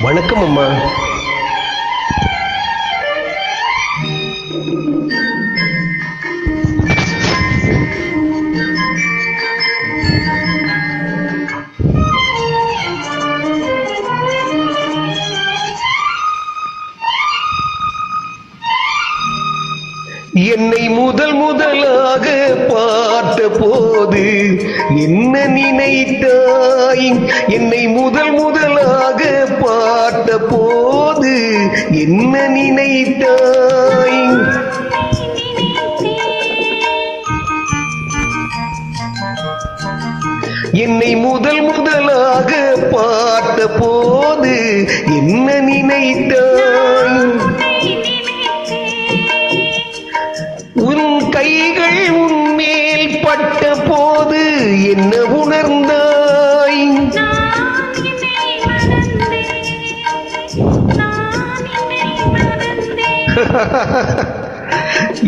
வணக்கம் அம்மா. என்னை முதலாக பார்த்த போது என்ன நினைத்தாய்? என்னை முதலாக பார்த்த போது என்ன நினைத்தாய்? என்னை முதலாக பார்த்த போது என்ன நினைத்தாய்? உன் கைகள் உன்மேல் பட்ட போது என்ன உணர்ந்தாய்?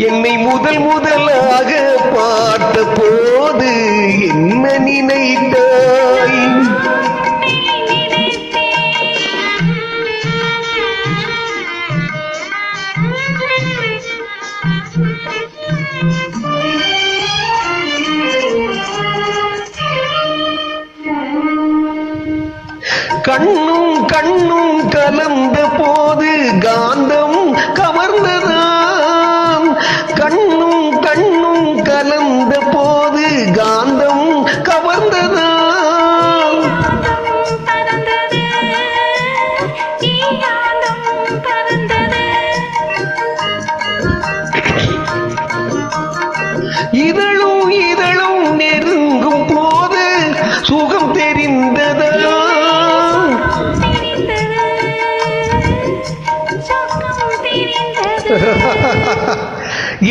என்னை முதலாக பார்த்த போது என்ன நினைத்தாய்? கண்ணும் கண்ணும் கலந்த போது காந்தம் கவர்ந்ததாம். கண்ணும் கண்ணும் கலந்த போது காந்தம் கவர்ந்ததாம். இதழும் இதழும் நெருங்கும் போது சுகம் தெரிந்ததா?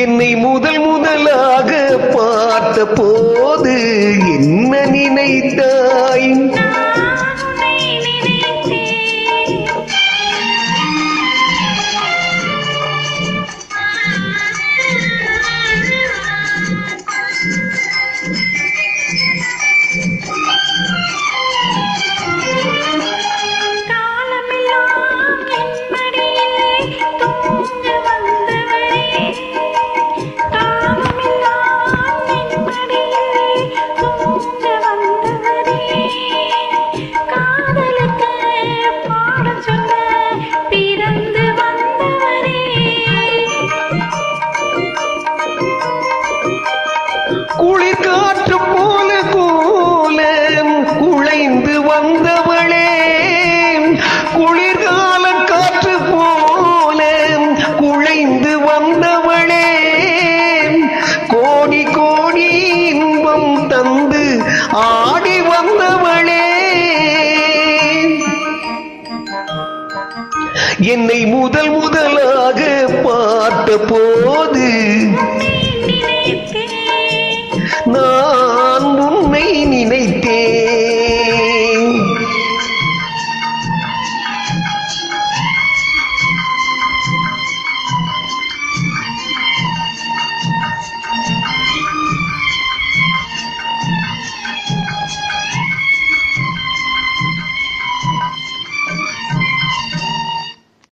என்னை முதலாக பார்த்த போது என்ன நினைத்தாய்? குளிர் காற்று போல கோலம் குழைந்து வந்தவளே, குளிர்கால காற்று போல குழைந்து வந்தவளே, கோடி கோடி இன்பம் தந்து ஆடி வந்தவளே. என்னை முதலாக பார்த்த போது